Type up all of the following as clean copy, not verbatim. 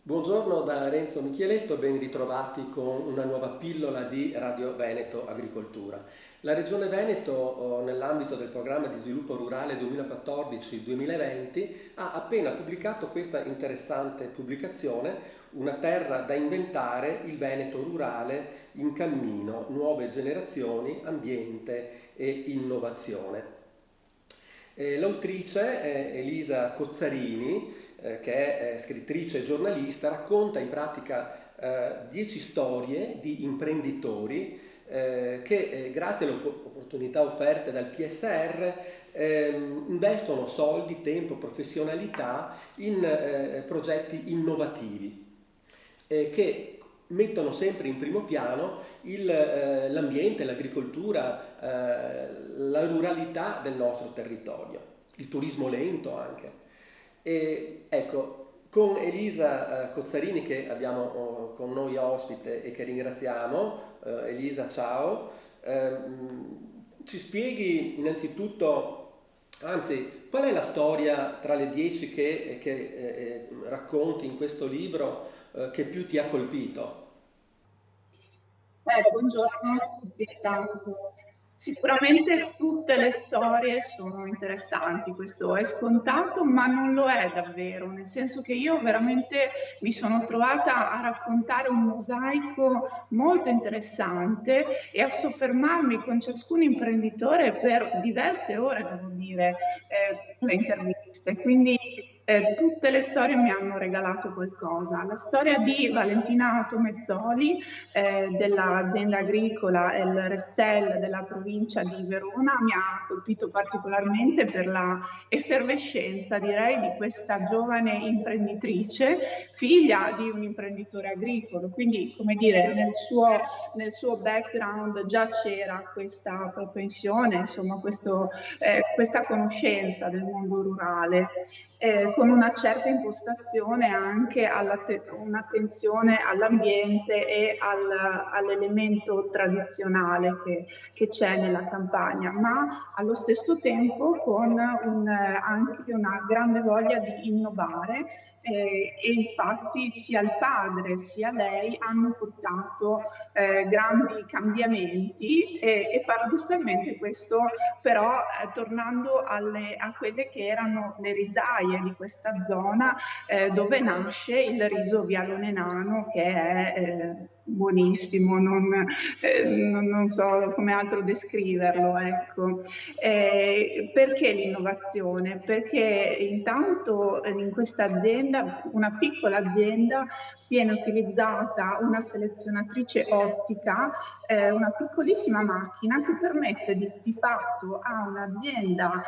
Buongiorno da Renzo Michieletto, ben ritrovati con una nuova pillola di Radio Veneto Agricoltura. La Regione Veneto, nell'ambito del programma di sviluppo rurale 2014-2020, ha appena pubblicato questa interessante pubblicazione, Una terra da inventare, il Veneto rurale in cammino, nuove generazioni, ambiente e innovazione. L'autrice, Elisa Cozzarini, che è scrittrice e giornalista, racconta in pratica 10 storie di imprenditori che grazie alle opportunità offerte dal PSR investono soldi, tempo, professionalità in progetti innovativi che mettono sempre in primo piano l'ambiente, l'agricoltura, la ruralità del nostro territorio, il turismo lento anche. E ecco, con Elisa Cozzarini che abbiamo con noi ospite e che ringraziamo, Elisa ciao, ci spieghi innanzitutto, anzi, qual è la storia tra le 10 che racconti in questo libro che più ti ha colpito? Buongiorno a tutti intanto. Sicuramente tutte le storie sono interessanti, questo è scontato, ma non lo è davvero, nel senso che io veramente mi sono trovata a raccontare un mosaico molto interessante e a soffermarmi con ciascun imprenditore per diverse ore, devo dire, le interviste. Quindi tutte le storie mi hanno regalato qualcosa. La storia di Valentina Tomezzoli, dell'azienda agricola El Restel della provincia di Verona, mi ha colpito particolarmente per la effervescenza, direi, di questa giovane imprenditrice, figlia di un imprenditore agricolo. Quindi, come dire, nel suo background già c'era questa propensione, insomma, questa conoscenza del mondo rurale. Con una certa impostazione anche un'attenzione all'ambiente e all'elemento tradizionale che c'è nella campagna, ma allo stesso tempo con anche una grande voglia di innovare, e infatti sia il padre sia lei hanno portato grandi cambiamenti e paradossalmente questo però tornando a quelle che erano le risaie di questa zona dove nasce il riso vialonenano, che è buonissimo, non so come altro descriverlo, ecco. Perché l'innovazione? Perché intanto in questa azienda, una piccola azienda, viene utilizzata una selezionatrice ottica, una piccolissima macchina che permette di fatto a un'azienda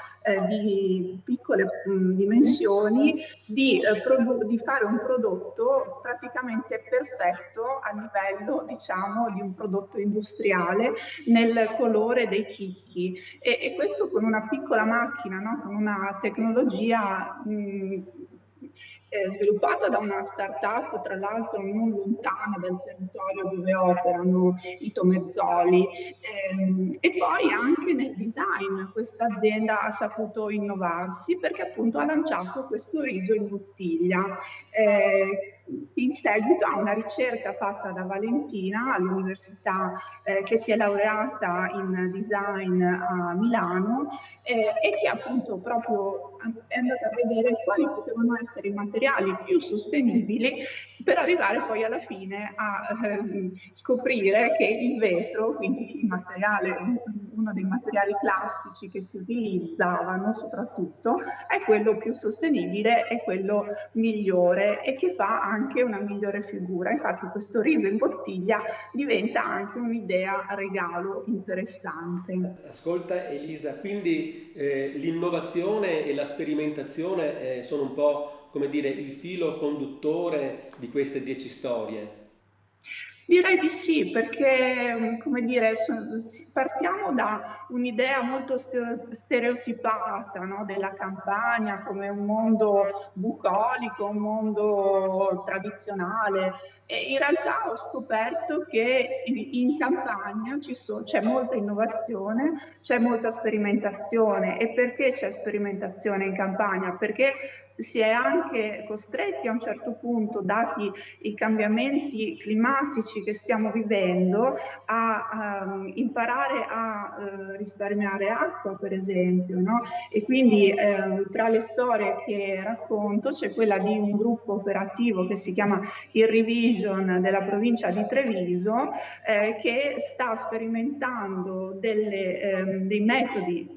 di piccole dimensioni di fare un prodotto praticamente perfetto a livello, diciamo, di un prodotto industriale nel colore dei chicchi. E questo con una piccola macchina, no? Con una tecnologia sviluppata da una startup, tra l'altro non lontana dal territorio dove operano i Tomezzoli. E poi anche nel design questa azienda ha saputo innovarsi perché appunto ha lanciato questo riso in bottiglia. In seguito a una ricerca fatta da Valentina all'università, che si è laureata in design a Milano, e che appunto proprio è andata a vedere quali potevano essere i materiali più sostenibili per arrivare poi alla fine a scoprire che il vetro, quindi il materiale, uno dei materiali classici che si utilizzavano soprattutto, è quello più sostenibile, è quello migliore e che fa anche una migliore figura. Infatti questo riso in bottiglia diventa anche un'idea regalo interessante. Ascolta Elisa, quindi l'innovazione e la sperimentazione sono un po', come dire, il filo conduttore di queste 10 storie. Direi di sì, perché come dire, partiamo da un'idea molto stereotipata, no, della campagna come un mondo bucolico, un mondo tradizionale. E in realtà ho scoperto che in campagna c'è molta innovazione, c'è molta sperimentazione. E perché c'è sperimentazione in campagna? Perché si è anche costretti a un certo punto, dati i cambiamenti climatici che stiamo vivendo, a imparare a risparmiare acqua, per esempio, no? E quindi tra le storie che racconto c'è quella di un gruppo operativo che si chiama Irrivision della provincia di Treviso, che sta sperimentando dei metodi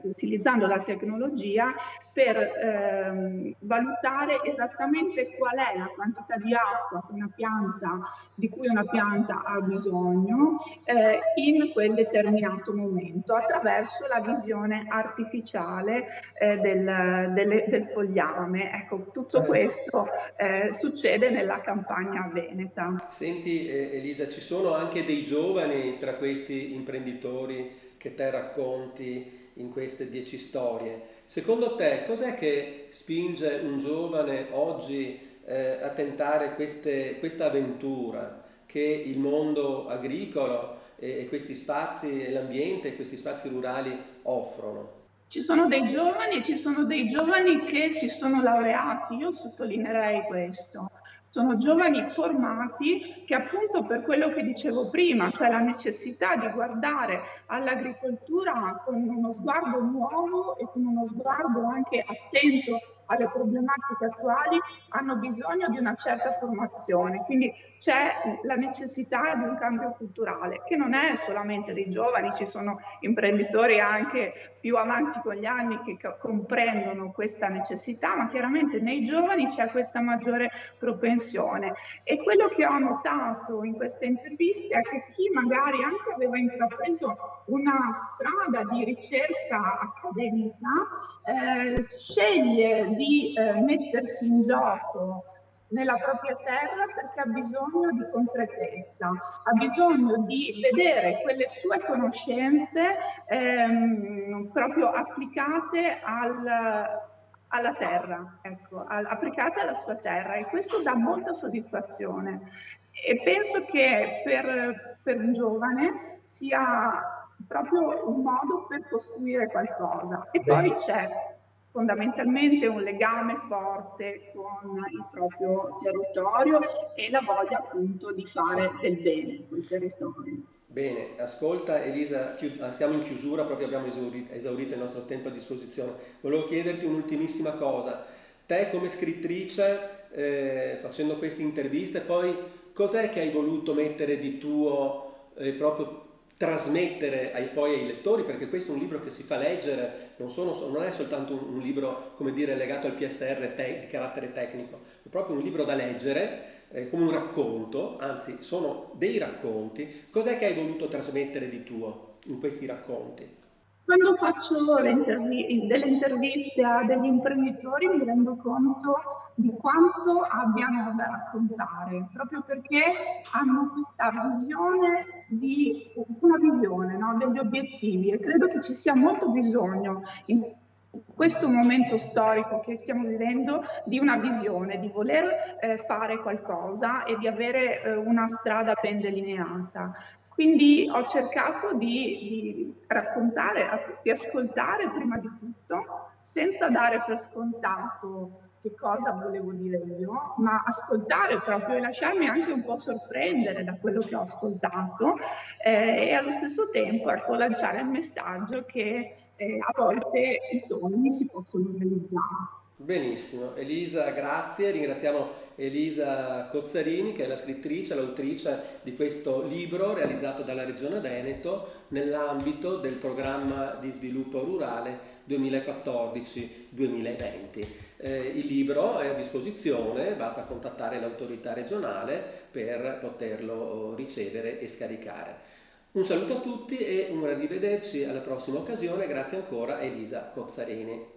utilizzando la tecnologia per valutare esattamente qual è la quantità di acqua di cui una pianta ha bisogno in quel determinato momento, attraverso la visione artificiale del fogliame. Ecco, tutto questo succede nella campagna veneta. Senti Elisa, ci sono anche dei giovani tra questi imprenditori che te racconti in queste 10 storie. Secondo te cos'è che spinge un giovane oggi a tentare questa avventura che il mondo agricolo e questi spazi, e l'ambiente, e questi spazi rurali offrono? Ci sono dei giovani e ci sono dei giovani che si sono laureati, io sottolineerei questo. Sono giovani formati che appunto per quello che dicevo prima, cioè la necessità di guardare all'agricoltura con uno sguardo nuovo e con uno sguardo anche attento alle problematiche attuali, hanno bisogno di una certa formazione. Quindi c'è la necessità di un cambio culturale, che non è solamente dei giovani, ci sono imprenditori anche più avanti con gli anni che comprendono questa necessità, ma chiaramente nei giovani c'è questa maggiore propensione. E quello che ho notato in queste interviste è che chi magari anche aveva intrapreso una strada di ricerca accademica sceglie di mettersi in gioco nella propria terra perché ha bisogno di concretezza, ha bisogno di vedere quelle sue conoscenze proprio applicate alla terra, ecco, applicate alla sua terra, e questo dà molta soddisfazione. E penso che per un giovane sia proprio un modo per costruire qualcosa. E poi c'è fondamentalmente un legame forte con il proprio territorio e la voglia appunto di fare del bene col territorio. Bene, ascolta Elisa, siamo in chiusura, proprio abbiamo esaurito il nostro tempo a disposizione. Volevo chiederti un'ultimissima cosa. Te come scrittrice, facendo queste interviste, poi cos'è che hai voluto mettere di tuo, proprio trasmettere ai lettori? Perché questo è un libro che si fa leggere, non è soltanto un libro, come dire, legato al PSR di carattere tecnico, è proprio un libro da leggere come un racconto, anzi sono dei racconti. Cos'è che hai voluto trasmettere di tuo in questi racconti? Quando faccio delle interviste a degli imprenditori mi rendo conto di quanto abbiano da raccontare, proprio perché hanno una visione, no? Degli obiettivi, e credo che ci sia molto bisogno in questo momento storico che stiamo vivendo di una visione, di voler fare qualcosa e di avere una strada ben delineata. Quindi ho cercato di raccontare, di ascoltare prima di tutto, senza dare per scontato che cosa volevo dire io, ma ascoltare proprio e lasciarmi anche un po' sorprendere da quello che ho ascoltato, e allo stesso tempo, ecco, lanciare il messaggio che a volte i sogni si possono realizzare. Benissimo, Elisa, grazie. Ringraziamo Elisa Cozzarini, che è la scrittrice, l'autrice di questo libro realizzato dalla Regione Veneto nell'ambito del programma di sviluppo rurale 2014-2020. Il libro è a disposizione, basta contattare l'autorità regionale per poterlo ricevere e scaricare. Un saluto a tutti e un arrivederci alla prossima occasione. Grazie ancora, Elisa Cozzarini.